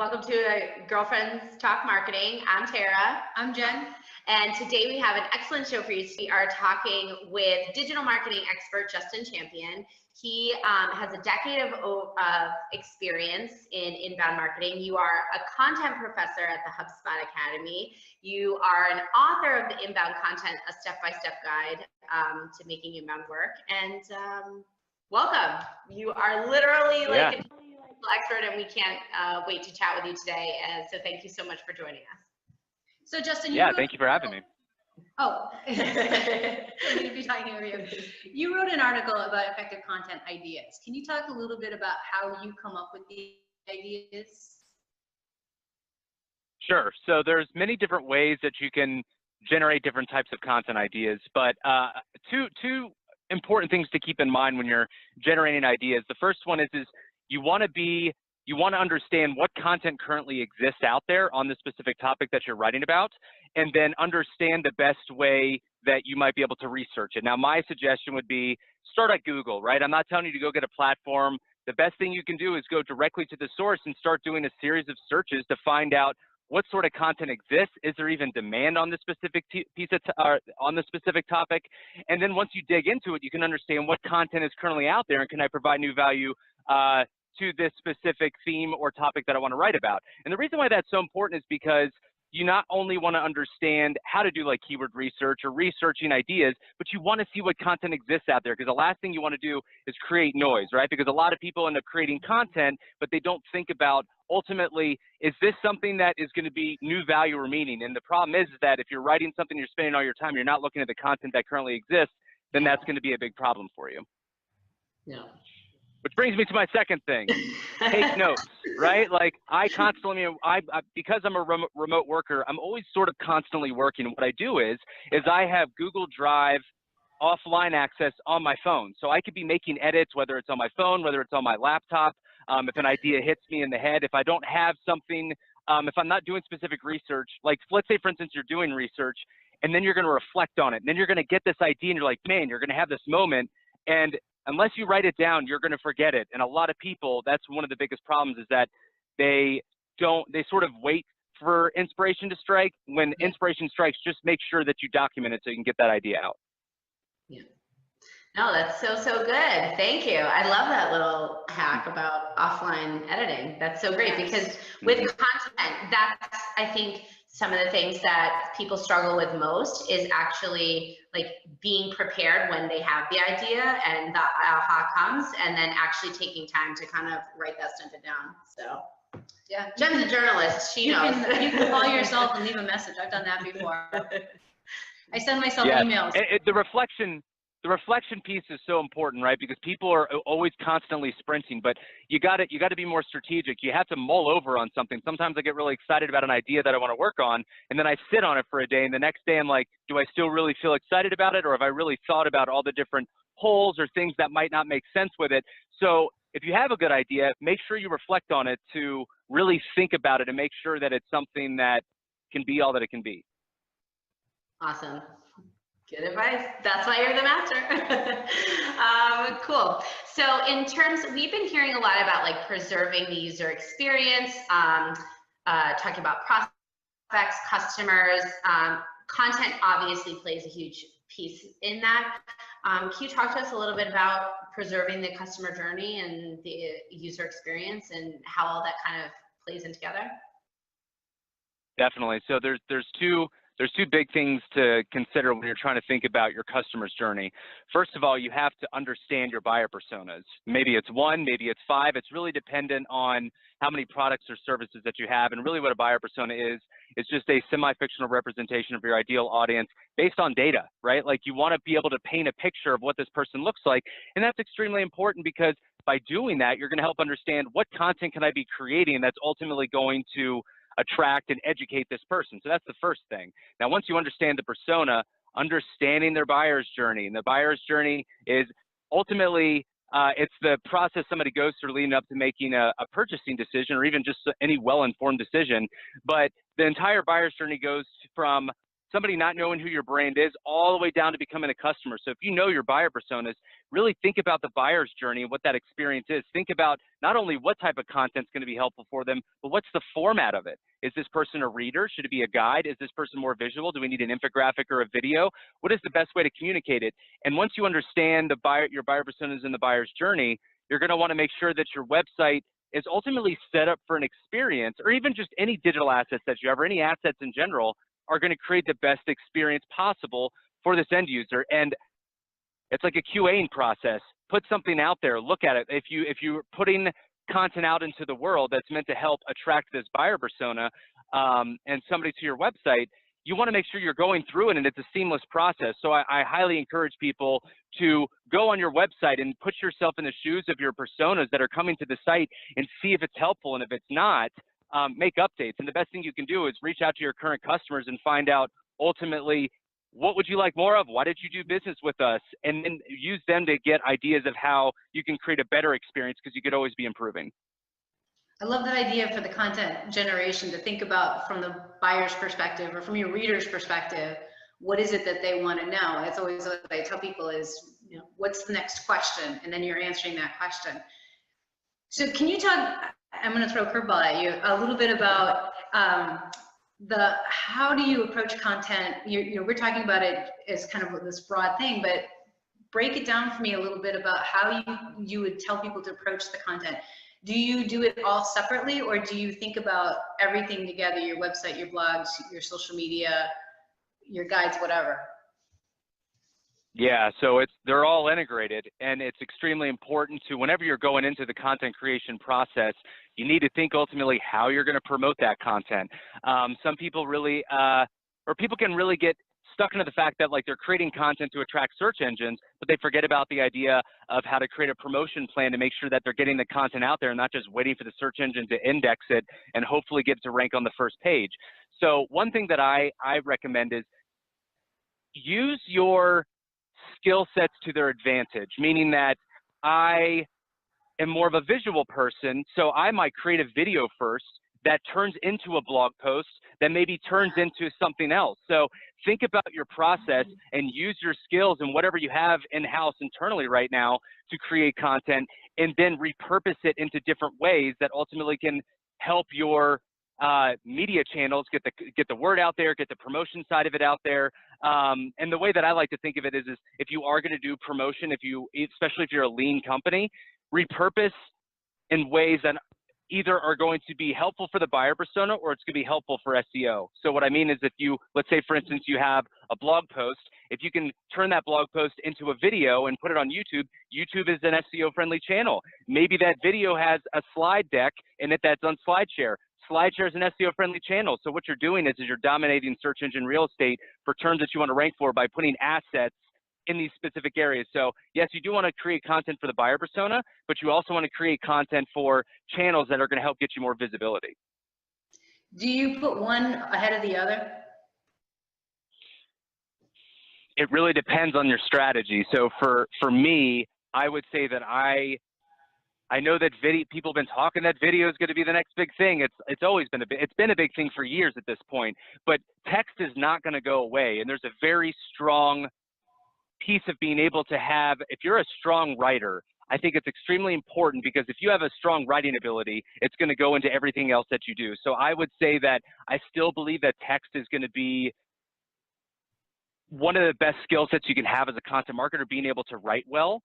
Welcome to Girlfriends Talk Marketing. I'm Tara. I'm Jen. And today we have an excellent show for you. We are talking with digital marketing expert Justin Champion. He has a decade of experience in inbound marketing. You are a content professor at the HubSpot Academy. You are an author of the Inbound Content, a step-by-step guide to making inbound work. And welcome. You are literally like an expert, and we can't wait to chat with you today. And so thank you so much for joining us. So Justin, thank you for having me. Oh, I'm going to be talking over you. You wrote an article about effective content ideas. Can you talk a little bit about how you come up with the ideas? Sure. So there's many different ways that you can generate different types of content ideas, but two important things to keep in mind when you're generating ideas. The first one is you want to understand what content currently exists out there on the specific topic that you're writing about, and then understand the best way that you might be able to research it. Now, my suggestion would be start at Google, right? I'm not telling you to go get a platform. The best thing you can do is go directly to the source and start doing a series of searches to find out what sort of content exists. Is there even demand on the specific on the specific topic? And then once you dig into it, you can understand what content is currently out there and can I provide new value to this specific theme or topic that I want to write about. And the reason why that's so important is because you not only want to understand how to do like keyword research or researching ideas, but you want to see what content exists out there, because the last thing you want to do is create noise, right? Because a lot of people end up creating content, but they don't think about ultimately, is this something that is going to be new value or meaning? And the problem is that if you're writing something, you're spending all your time, you're not looking at the content that currently exists, then that's going to be a big problem for you. Yeah. Which brings me to my second thing, take notes, right? Like I constantly, because I'm a remote worker, I'm always sort of constantly working. What I do is I have Google Drive offline access on my phone. So I could be making edits, whether it's on my phone, whether it's on my laptop. If an idea hits me in the head, if I don't have something, if I'm not doing specific research, like let's say for instance, you're doing research and then you're going to reflect on it. And then you're going to get this idea and you're like, man, you're going to have this moment. And unless you write it down, you're going to forget it. And a lot of people, that's one of the biggest problems, is that they sort of wait for inspiration to strike. When inspiration strikes, just make sure that you document it so you can get that idea out. Yeah. No, that's so good. Thank you. I love that little hack about offline editing. That's so great, because with content, that's, I think, some of the things that people struggle with most is actually like being prepared when they have the idea and the aha comes, and then actually taking time to kind of write that stuff down. So yeah, Jen's a journalist. She knows. You can call yourself and leave a message. I've done that before. I send myself emails. The reflection piece is so important, right? Because people are always constantly sprinting, but you got to be more strategic. You have to mull over on something. Sometimes I get really excited about an idea that I want to work on, and then I sit on it for a day, and the next day I'm like, do I still really feel excited about it, or have I really thought about all the different holes or things that might not make sense with it? So if you have a good idea, make sure you reflect on it to really think about it and make sure that it's something that can be all that it can be. Awesome. Good advice. That's why you're the master. Cool. So in terms, we've been hearing a lot about like preserving the user experience, talking about prospects, customers, content obviously plays a huge piece in that. Can you talk to us a little bit about preserving the customer journey and the user experience and how all that kind of plays in together? Definitely. So there's two big things to consider when you're trying to think about your customer's journey. First of all, you have to understand your buyer personas. Maybe it's one, maybe it's five. It's really dependent on how many products or services that you have. And really what a buyer persona is just a semi-fictional representation of your ideal audience based on data, right? Like you want to be able to paint a picture of what this person looks like. And that's extremely important, because by doing that, you're going to help understand what content can I be creating that's ultimately going to attract and educate this person. So that's the first thing. Now, once you understand the persona, understanding their buyer's journey, and the buyer's journey is ultimately, it's the process somebody goes through leading up to making a purchasing decision, or even just any well-informed decision. But the entire buyer's journey goes from somebody not knowing who your brand is all the way down to becoming a customer. So if you know your buyer personas, really think about the buyer's journey and what that experience is. Think about not only what type of content is going to be helpful for them, but what's the format of it? Is this person a reader? Should it be a guide? Is this person more visual? Do we need an infographic or a video? What is the best way to communicate it? And once you understand your buyer personas and the buyer's journey, you're going to want to make sure that your website is ultimately set up for an experience, or even just any digital assets that you have, or any assets in general, are going to create the best experience possible for this end user. And it's like a QAing process. Put something out there, look at it. If you're putting content out into the world that's meant to help attract this buyer persona and somebody to your website, you want to make sure you're going through it and it's a seamless process. So I highly encourage people to go on your website and put yourself in the shoes of your personas that are coming to the site and see if it's helpful. And if it's not, make updates. And the best thing you can do is reach out to your current customers and find out ultimately, what would you like more of? Why did you do business with us? And then use them to get ideas of how you can create a better experience, because you could always be improving. I love that idea for the content generation, to think about from the buyer's perspective or from your reader's perspective, what is it that they want to know? That's always what I tell people is, you know, what's the next question? And then you're answering that question. So can you talk, I'm going to throw a curveball at you, a little bit about how do you approach content? You know, we're talking about it as kind of this broad thing, but break it down for me a little bit about how you would tell people to approach the content. Do you do it all separately, or do you think about everything together, your website, your blogs, your social media, your guides, whatever? Yeah, so they're all integrated, and it's extremely important to, whenever you're going into the content creation process, you need to think ultimately how you're going to promote that content. Some people really, or people can really get stuck into the fact that like they're creating content to attract search engines, but they forget about the idea of how to create a promotion plan to make sure that they're getting the content out there and not just waiting for the search engine to index it and hopefully get it to rank on the first page. So one thing that I recommend is use your skill sets to their advantage, meaning that I am more of a visual person, so I might create a video first that turns into a blog post that maybe turns into something else. So think about your process and use your skills and whatever you have in-house internally right now to create content, and then repurpose it into different ways that ultimately can help your media channels get the word out there, get the promotion side of it out there. And the way that I like to think of it is if you are going to do promotion, especially if you're a lean company, repurpose in ways that either are going to be helpful for the buyer persona or it's going to be helpful for SEO. So what I mean is, if you, let's say for instance, you have a blog post, if you can turn that blog post into a video and put it on YouTube, YouTube is an SEO friendly channel. Maybe that video has a slide deck in it that's on SlideShare. SlideShare is an SEO friendly channel. So what you're doing is you're dominating search engine real estate for terms that you want to rank for by putting assets in these specific areas. So yes, you do want to create content for the buyer persona, but you also want to create content for channels that are going to help get you more visibility. Do you put one ahead of the other? It really depends on your strategy. So for me, I would say that I know that people have been talking that video is going to be the next big thing. It's always been it's been a big thing for years at this point, but text is not going to go away. And there's a very strong piece of being able to have, if you're a strong writer, I think it's extremely important, because if you have a strong writing ability, it's going to go into everything else that you do. So I would say that I still believe that text is going to be one of the best skill sets you can have as a content marketer, being able to write well,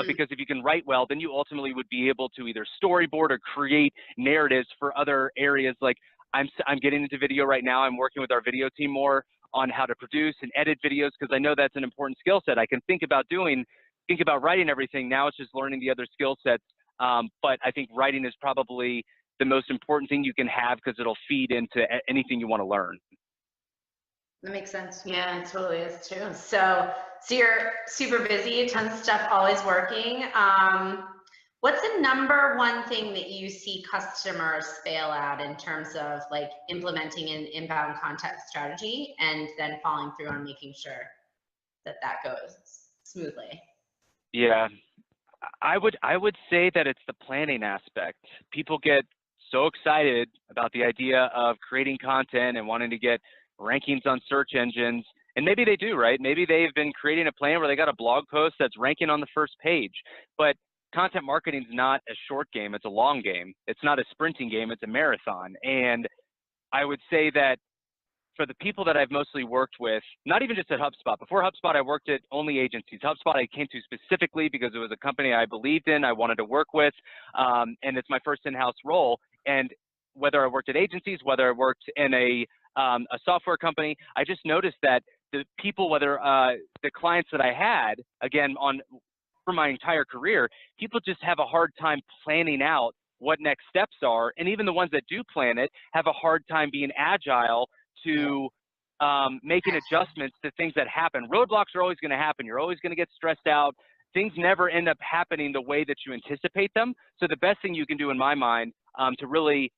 because if you can write well, then you ultimately would be able to either storyboard or create narratives for other areas. Like I'm getting into video right now. I'm working with our video team more on how to produce and edit videos, because I know that's an important skill set. I can think about writing everything. Now it's just learning the other skill sets. But I think writing is probably the most important thing you can have, because it'll feed into anything you want to learn. That makes sense. Yeah, it totally is too. So you're super busy, tons of stuff always working. What's the number one thing that you see customers fail at in terms of like implementing an inbound content strategy and then following through on making sure that that goes smoothly? Yeah, I would say that it's the planning aspect. People get so excited about the idea of creating content and wanting to get rankings on search engines. And maybe they do, right? Maybe they've been creating a plan where they got a blog post that's ranking on the first page. But content marketing is not a short game, it's a long game. It's not a sprinting game, it's a marathon. And I would say that for the people that I've mostly worked with, not even just at HubSpot. Before HubSpot, I worked at only agencies. HubSpot I came to specifically because it was a company I believed in, I wanted to work with, and it's my first in-house role. And whether I worked at agencies, whether I worked in a software company, I just noticed that the people, whether the clients that I had, again, for my entire career, people just have a hard time planning out what next steps are. And even the ones that do plan it have a hard time being agile to making adjustments to things that happen. Roadblocks are always going to happen. You're always going to get stressed out. Things never end up happening the way that you anticipate them. So the best thing you can do in my mind to really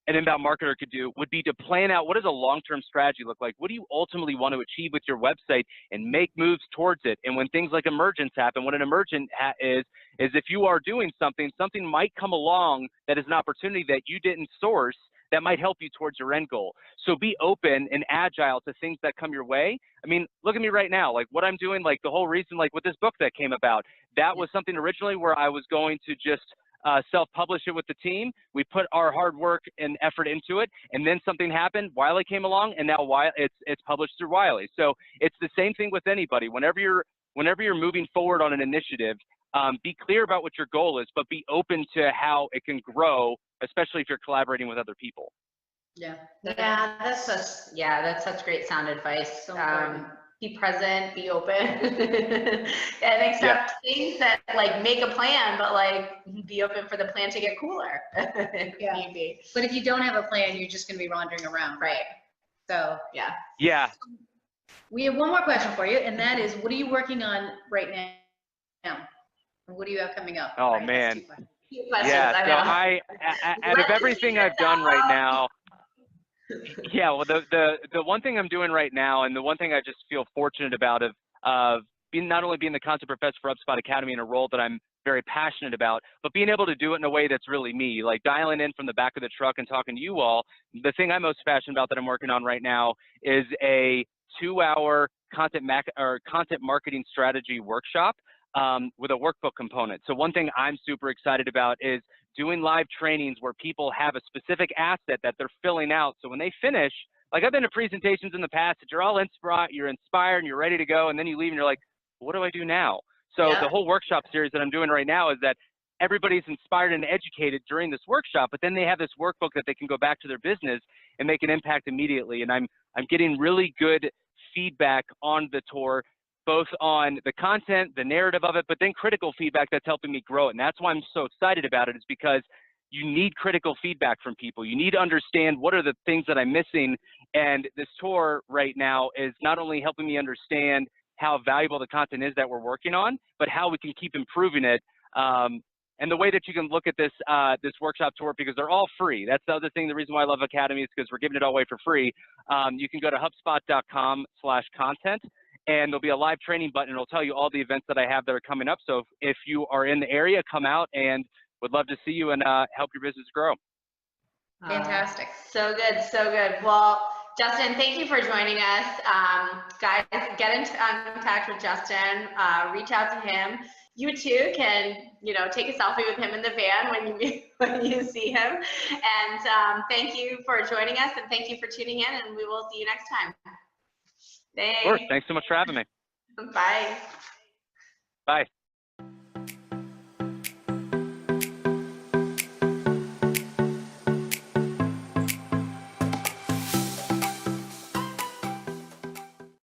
an inbound marketer could do would be to plan out, what does a long-term strategy look like? What do you ultimately want to achieve with your website, and make moves towards it? And when things like emergence happen, what an emergent is if you are doing something, something might come along that is an opportunity that you didn't source that might help you towards your end goal. So be open and agile to things that come your way. I mean, look at me right now, like what I'm doing, like the whole reason, like with this book that came about, that was something originally where I was going to just self-publish it with the team. We put our hard work and effort into it, and then something happened. Wiley came along, and now it's published through Wiley. So it's the same thing with anybody. Whenever you're moving forward on an initiative, be clear about what your goal is, but be open to how it can grow, especially if you're collaborating with other people. Yeah. That's such great sound advice. So be present, be open, and accept things that like make a plan, but like be open for the plan to get cooler. Maybe. But if you don't have a plan, you're just going to be wandering around. Right. So yeah. We have one more question for you, and that is, what are you working on right now? What do you have coming up? Oh, right, man. Few questions, Yeah, so out of everything I've done right now, well, the one thing I'm doing right now, and the one thing I just feel fortunate about of being, not only being the content professor for HubSpot Academy in a role that I'm very passionate about, but being able to do it in a way that's really me, like dialing in from the back of the truck and talking to you all. The thing I'm most passionate about that I'm working on right now is a 2-hour content marketing strategy workshop with a workbook component. So one thing I'm super excited about is doing live trainings where people have a specific asset that they're filling out. So when they finish, like I've been to presentations in the past that you're all you're inspired and you're ready to go, and then you leave and you're like, what do I do now? So the whole workshop series that I'm doing right now is that everybody's inspired and educated during this workshop, but then they have this workbook that they can go back to their business and make an impact immediately. And I'm getting really good feedback on the tour, both on the content, the narrative of it, but then critical feedback that's helping me grow it. And that's why I'm so excited about it, is because you need critical feedback from people. You need to understand what are the things that I'm missing. And this tour right now is not only helping me understand how valuable the content is that we're working on, but how we can keep improving it. And the way that you can look at this this workshop tour, because they're all free. That's the other thing. The reason why I love Academy is because we're giving it all away for free. You can go to hubspot.com/content. And there'll be a live training button, and it'll tell you all the events that I have that are coming up. So if you are in the area, come out, and would love to see you and help your business grow. Fantastic. So good, so good. Well, Justin, thank you for joining us. Guys, get in contact with Justin, reach out to him. You too can, take a selfie with him in the van when you see him. And thank you for joining us, and thank you for tuning in, and we will see you next time. Thanks. Of course. Thanks so much for having me. Bye. Bye.